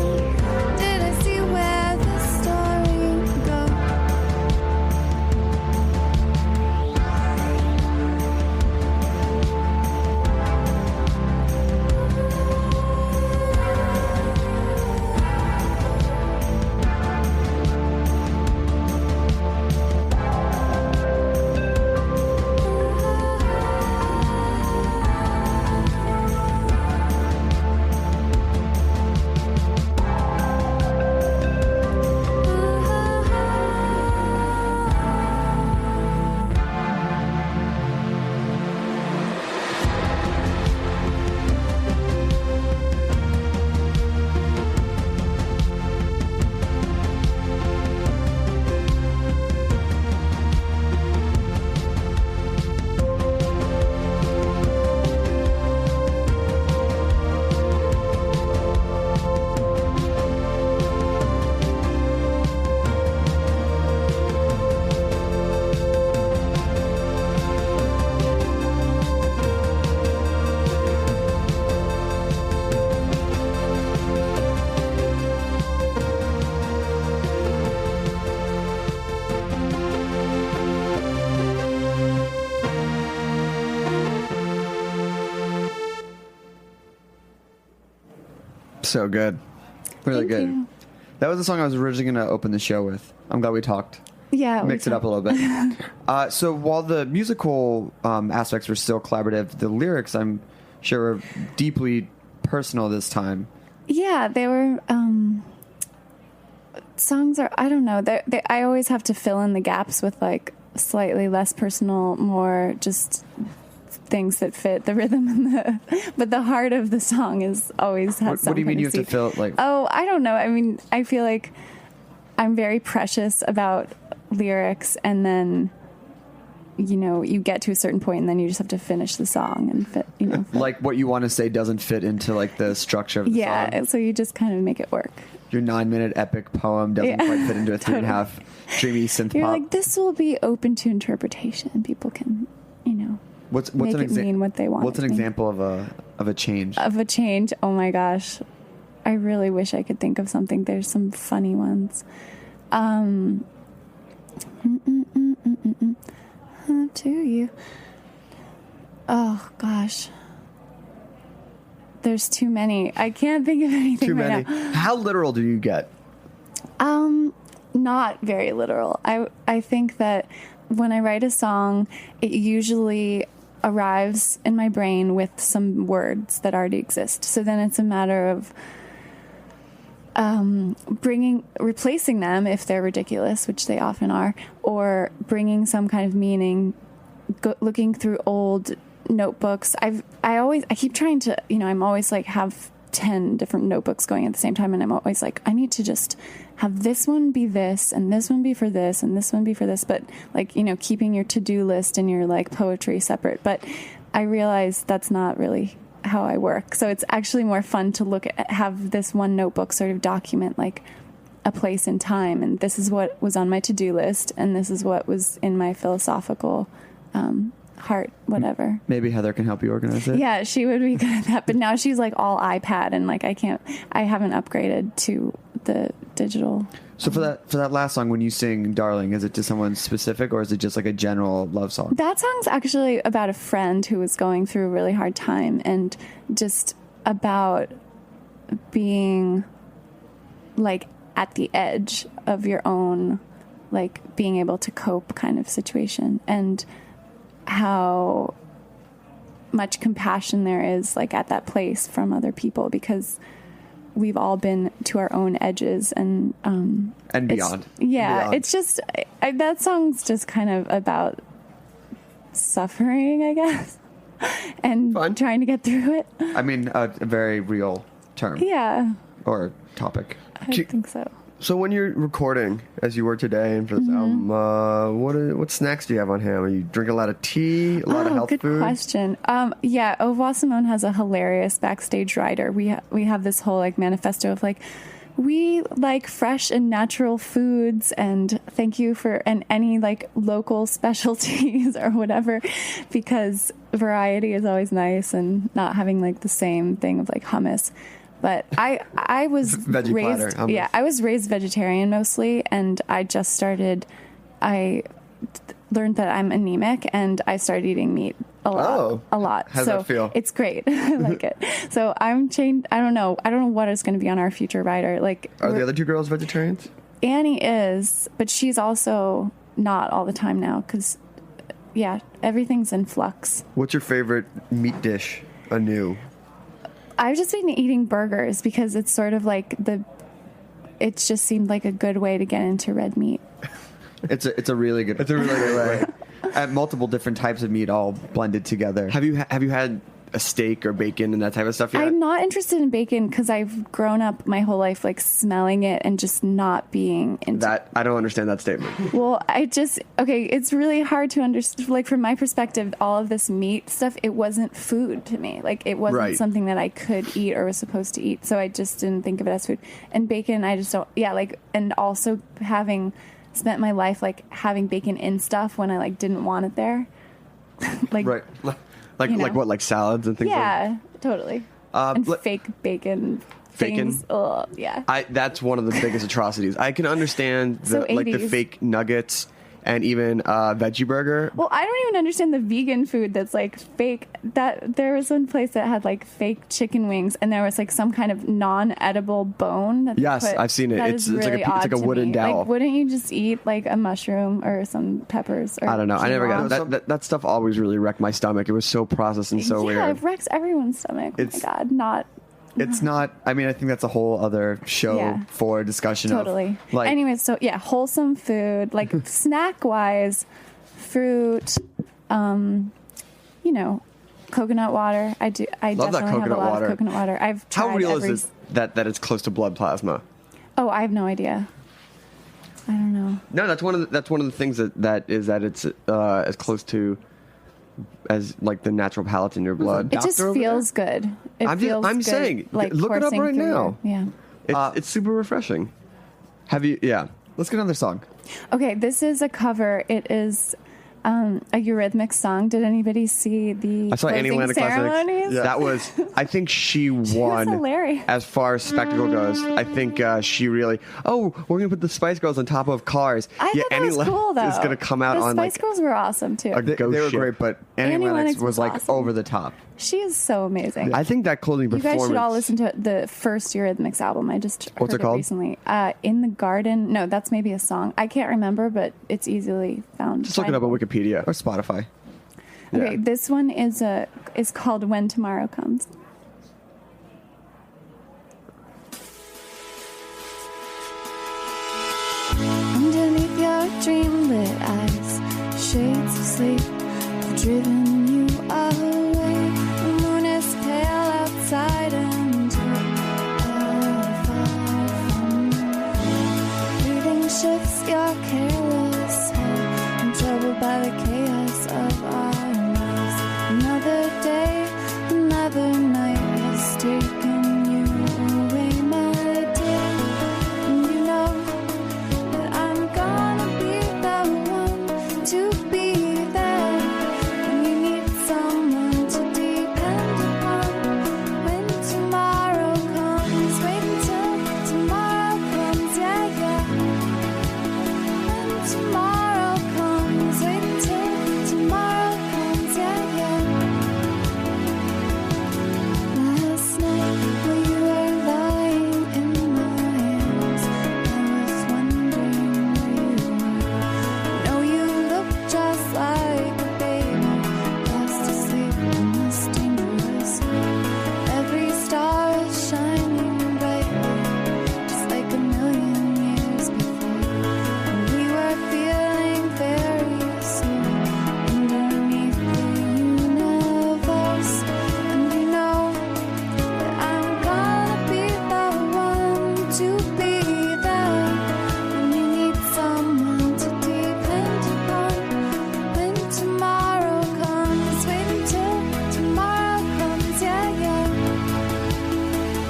did I see where this story would go. So good. Really Thank good. you. That was the song I was originally going to open the show with. I'm glad we talked. Yeah. Mix it up a little bit. So while the musical aspects were still collaborative, the lyrics, I'm sure, were deeply personal this time. Yeah, they were... songs are, I don't know. I always have to fill in the gaps with like slightly less personal, more just things that fit the rhythm and but the heart of the song is always has some. What do you mean you have to fill it like? Oh, I don't know. I mean, I feel like I'm very precious about lyrics, and then you get to a certain point and then you just have to finish the song and fit. Like what you want to say doesn't fit into like the structure of the song. Yeah, so you just kind of make it work. Your 9-minute epic poem doesn't quite fit into a 3.5 dreamy synth You're pop. like, this will be open to interpretation. People can, what's make an it mean what they want. What's an example of a change? Of a change? Oh my gosh, I really wish I could think of something. There's some funny ones. To you. Oh gosh. There's too many. I can't think of anything right now. How literal do you get? Not very literal. I think that when I write a song, it usually arrives in my brain with some words that already exist. So then it's a matter of replacing them if they're ridiculous, which they often are, or bringing some kind of meaning, looking through old notebooks. I keep trying to, I'm always like have 10 different notebooks going at the same time, and I'm always like, I need to just have this one be this, and this one be for this, and this one be for this, but like, keeping your to-do list and your like poetry separate. But I realize that's not really how I work. So it's actually more fun to have this one notebook sort of document like a place in time, and this is what was on my to-do list, and this is what was in my philosophical heart, whatever. Maybe Heather can help you organize it. Yeah, she would be good at that. But now she's like all iPad, and like I haven't upgraded to the digital. So for that last song, when you sing "Darling," is it to someone specific, or is it just like a general love song? That song's actually about a friend who was going through a really hard time, and just about being like at the edge of your own, like being able to cope kind of situation, and how much compassion there is like at that place from other people, because we've all been to our own edges and beyond. Beyond. It's just that song's just kind of about suffering, I guess, and trying to get through it. I mean, a very real term. Yeah. Or topic. I think so. So when you're recording, as you were today, and for this album, what snacks do you have on hand? Are you drinking a lot of tea, a lot of health food? Good question. Yeah, Au revoir Simone has a hilarious backstage rider. We have this whole like manifesto of like, we like fresh and natural foods, and thank you for any like local specialties or whatever, because variety is always nice, and not having like the same thing of like hummus. But I was raised, I was raised vegetarian mostly, and I learned that I'm anemic, and I started eating meat a lot. How's that feel? It's great. I like it. So I'm changed. I don't know what is going to be on our future rider. Like, are the other two girls vegetarians? Annie is, but she's also not all the time now, because everything's in flux. What's your favorite meat dish anew? I've just been eating burgers because it's sort of like it just seemed like a good way to get into red meat. It's a really good way. At multiple different types of meat all blended together. Have you had a steak or bacon and that type of stuff yet? I'm not interested in bacon because I've grown up my whole life like smelling it and just not being into that. I don't understand that statement. Well, it's really hard to understand. Like, from my perspective, all of this meat stuff, it wasn't food to me. Like, it wasn't something that I could eat or was supposed to eat. So I just didn't think of it as food. And bacon, I just don't. Yeah, like, and also having spent my life like having bacon in stuff when I like didn't want it there. Like, right. Like what, like salads and things like that? Yeah, totally. And fake bacon things. Yeah. That's one of the biggest atrocities. I can understand the fake nuggets and even veggie burger. Well, I don't even understand the vegan food that's like fake. That there was one place that had like fake chicken wings, and there was like some kind of non-edible bone. That Yes, I've seen it. It's like a wooden dowel. Like, wouldn't you just eat like a mushroom or some peppers? Or I don't know. I never quinoa? got it. That stuff always really wrecked my stomach. It was so processed and so weird. Yeah, it wrecks everyone's stomach. Oh my God, not. It's not. I mean, I think that's a whole other show for discussion. Totally. Of, like, anyways, so yeah, wholesome food, like snack wise, fruit, coconut water. I love that definitely have a lot of coconut water. I've tried. How real is it that it's close to blood plasma? Oh, I have no idea. I don't know. No, that's one of the things that it's as close to as like the natural pellets in your blood. It just feels good. I'm saying, like look it up right now. Yeah. It's super refreshing. Have you? Yeah. Let's get another song. Okay, this is a cover. It is a Eurythmics song. Did anybody see the I saw Annie closing Land ceremonies? That was, I think she won. hilarious. As far as spectacle goes. I think she really, we're going to put the Spice Girls on top of cars. I thought that was cool, though. Is going to come out the on Spice Girls were awesome, too. They were great, but Annie Lennox was like awesome. over the top. She is so amazing. I think that closing You performance. guys should all listen to the first Eurythmics album. I just What's heard it called? Recently. In the Garden. No, that's maybe a song. I can't remember, but it's easily found. Just look it up on Wikipedia or Spotify. Okay, this one is called When Tomorrow Comes. Underneath your dreamlit eyes, shades of sleep have driven you away. The moon is pale outside and you're far from breathing shifts your careless head. I'm troubled by the chaos of our lives. Another day, another night has taken you away, my dear. And you know that I'm gonna be the one to be there when you need someone to depend upon. When tomorrow comes, wait until tomorrow comes, yeah, yeah. When tomorrow comes, wait until tomorrow comes, yeah, yeah. Last night while you were lying in my arms, I was wondering where you were. No, you look just like a baby, fast asleep in this dangerous room. Every star is shining brightly, just like a million years before. And we were feeling very small underneath the universe. And you know that I'm gonna be the one to be there when you need someone to depend upon. When tomorrow comes, wait until tomorrow comes, yeah, yeah.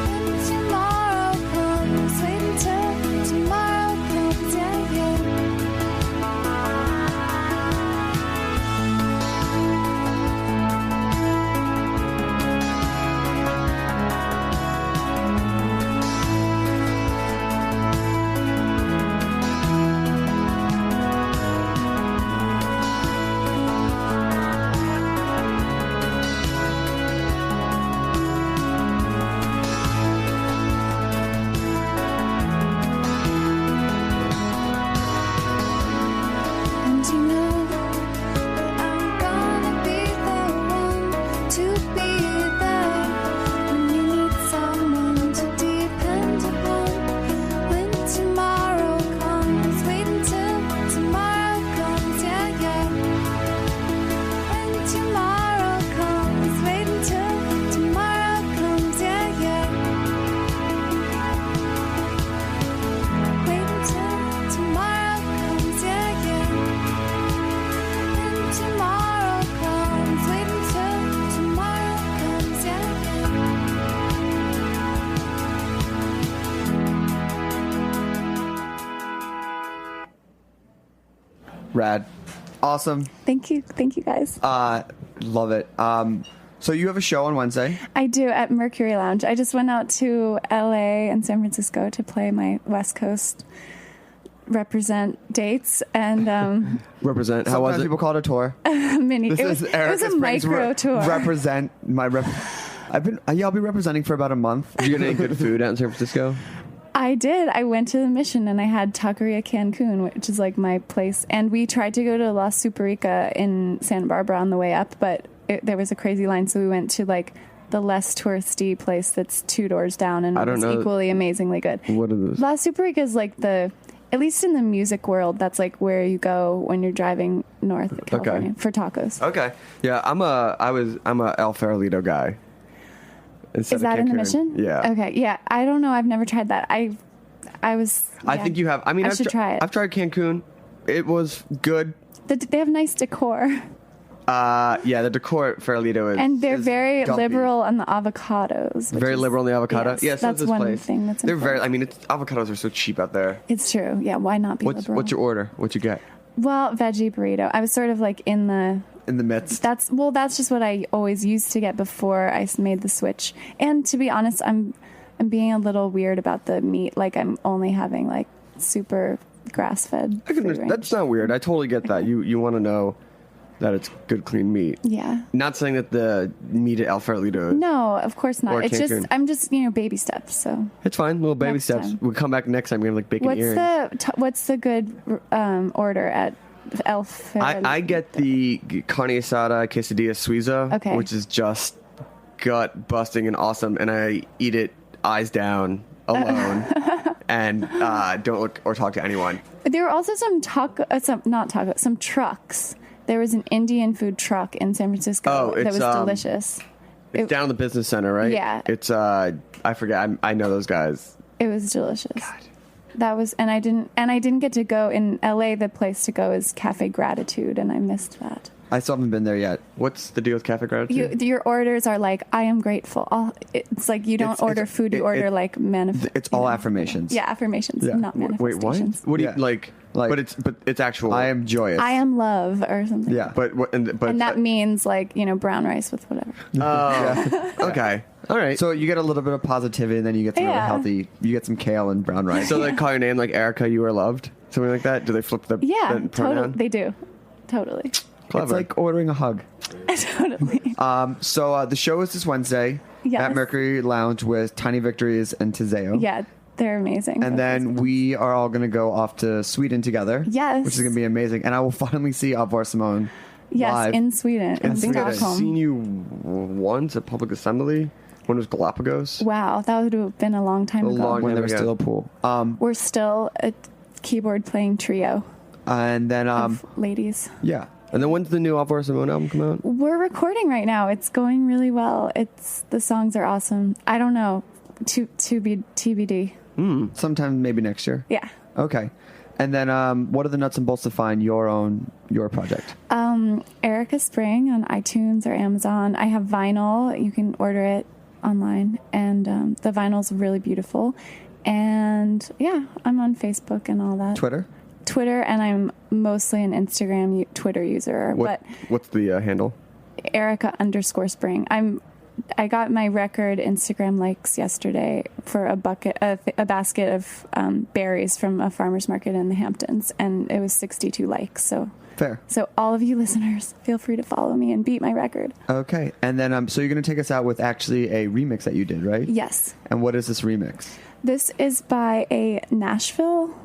When tomorrow comes, wait until tomorrow comes, yeah, yeah. And you know that I'm gonna be the one to be there when you need someone to depend upon. When tomorrow comes, wait until tomorrow comes, yeah, yeah. When tomorrow comes, wait until tomorrow comes, yeah, yeah. Wait until tomorrow comes, yeah, yeah. When tomorrow comes, wait until tomorrow comes, yeah, yeah. Rad. Awesome. Thank you guys. Love it. So you have a show on Wednesday. I do at Mercury Lounge. I just went out to LA and San Francisco to play my West Coast represent dates and Represent. How was Sometimes it? people call it a tour. mini. This It was is a Erika Springs micro tour. Represent my rep. I'll be representing for about a month. Did you get any good food out in San Francisco? I did. I went to the Mission and I had Taqueria Cancun, which is like my place. And we tried to go to La Superica in Santa Barbara on the way up, but there was a crazy line. So we went to like the less touristy place that's 2 doors down, and it was equally amazingly good. What are those? La Superica is like at least in the music world, that's like where you go when you're driving north of California for tacos. Okay. Yeah, I'm a El Farolito guy. Is that in the Mission? Yeah. Okay. Yeah. I don't know. I've never tried that. I think you have. I mean, I should try it. I've tried Cancun. It was good. They have nice decor. Yeah, the decor at Farolito is. And they're very gumpy. liberal on the avocados. Very liberal on the avocado. Yes, so that's this one place. thing that's They're important. very. I mean, avocados are so cheap out there. It's true. Yeah. Why not be liberal? What's your order? What you get? Well, veggie burrito. I was sort of like in the midst. That's just what I always used to get before I made the switch. And to be honest, I'm being a little weird about the meat. Like I'm only having like super grass-fed. That's not weird. I totally get that. You want to know that it's good, clean meat. Yeah. Not saying that the meat at El Farolito. No, of course not. Or It's Cancun. I'm just baby steps. So It's fine. Little baby Next steps. time. We'll come back next time. We have like bacon earrings. What's the good order at El Farolito? I get the carne asada quesadilla suiza, Okay. which is just gut busting and awesome, and I eat it eyes down alone and don't look or talk to anyone. There were also some trucks. There was an Indian food truck in San Francisco that was delicious. It's down in the business center, right? Yeah. It's I forget. I know those guys. It was delicious. God. That was, and I didn't get to go in LA. The place to go is Cafe Gratitude, and I missed that. I still haven't been there yet. What's the deal with Cafe Gratitude? Your orders are like, I am grateful. It's like you don't order food, you order like manifestations. It's all affirmations. Yeah, affirmations, not Wait, manifestations. what? What do you like? But it's actual. I am joyous. I am love or something. Yeah, but and that means like brown rice with whatever. Oh, okay, all right. So you get a little bit of positivity, and then you get some really healthy. You get some kale and brown rice. So they call your name like Erika, you are loved, something like that. Do they flip the pronoun? Totally. They do, totally. Clever. It's like ordering a hug. Totally. So the show is this Wednesday at Mercury Lounge with Tiny Victories and Tizeo. Yeah, they're amazing. And then we are all going to go off to Sweden together. Yes. Which is going to be amazing. And I will finally see Alvar Simone live. In Sweden. I think I've Stockholm. seen you once at Public Assembly when it was Galapagos. Wow, that would have been a long time ago. When there was still a pool. We're still a keyboard playing trio. And then of ladies. Yeah. And then when's the new Alvar Simone album come out? We're recording right now. It's going really well. The songs are awesome. I don't know. To be TBD. Sometime maybe next year. Yeah. Okay. And then what are the nuts and bolts to find your project? Erika Spring on iTunes or Amazon. I have vinyl. You can order it online. And the vinyl's really beautiful. And yeah, I'm on Facebook and all that. Twitter, and I'm mostly an Instagram Twitter user. What's the handle? Erika_Spring. I got my record Instagram likes yesterday for a basket of berries from a farmer's market in the Hamptons, and it was 62 likes. So fair. So all of you listeners, feel free to follow me and beat my record. Okay, and then so you're going to take us out with actually a remix that you did, right? Yes. And what is this remix? This is by a Nashville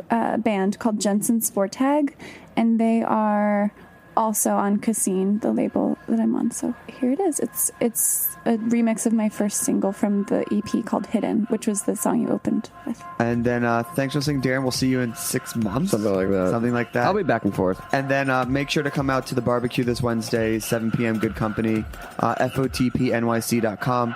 band called Jensen's Vortag, and they are also on Cassine, the label that I'm on. So here it is. It's a remix of my first single from the EP called Hidden, which was the song you opened with. And then thanks for listening, Darren. We'll see you in 6 months. Something like that. I'll be back and forth. And then make sure to come out to the barbecue this Wednesday, 7 p.m. Good Company, FOTPNYC.com.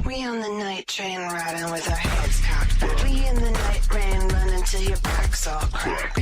We on the night train riding with our heads cocked back. We in the night rain running till your back's all cracked.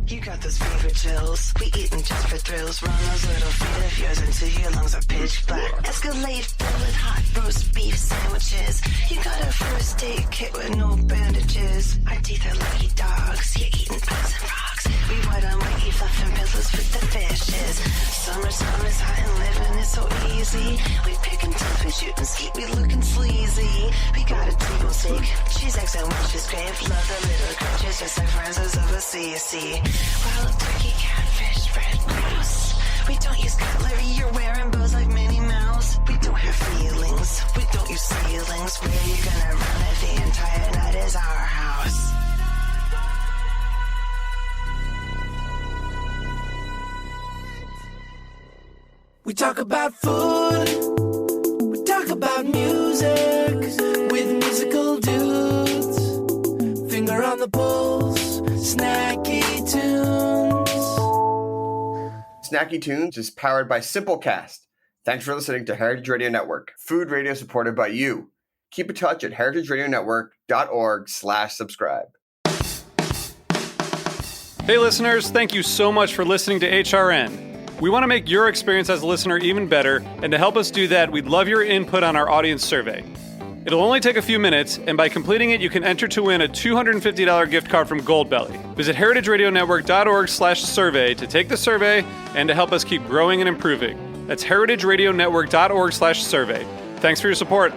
You got those fever chills. We eating just for thrills. Run those little feet of yours until your lungs are pitch black. Escalade filled with hot roast beef sandwiches. You got a first aid kit with no bandages. Our teeth are lucky dogs. You're eating bugs and rocks. We white on white, eat fluffing pillows with the fishes. Summer's hot and living is so easy. We picking tough and shooting skeet. We looking sleazy. We got a table steak. Cheese, eggs, and witch's grave. Love the little creatures just like Francis of Assisi. Wild turkey, catfish, red grouse. We don't use cutlery. You're wearing bows like Minnie Mouse. We don't have feelings. We don't use ceilings. Where you gonna run it? The entire night is our house. We talk about food, we talk about music, with musical dudes, finger on the pulse, snacky tunes. Snacky Tunes is powered by Simplecast. Thanks for listening to Heritage Radio Network, food radio supported by you. Keep in touch at heritageradionetwork.org/subscribe. Hey listeners, thank you so much for listening to HRN. We want to make your experience as a listener even better, and to help us do that, we'd love your input on our audience survey. It'll only take a few minutes, and by completing it, you can enter to win a $250 gift card from Goldbelly. Visit heritageradionetwork.org/survey to take the survey and to help us keep growing and improving. That's heritageradionetwork.org/survey. Thanks for your support.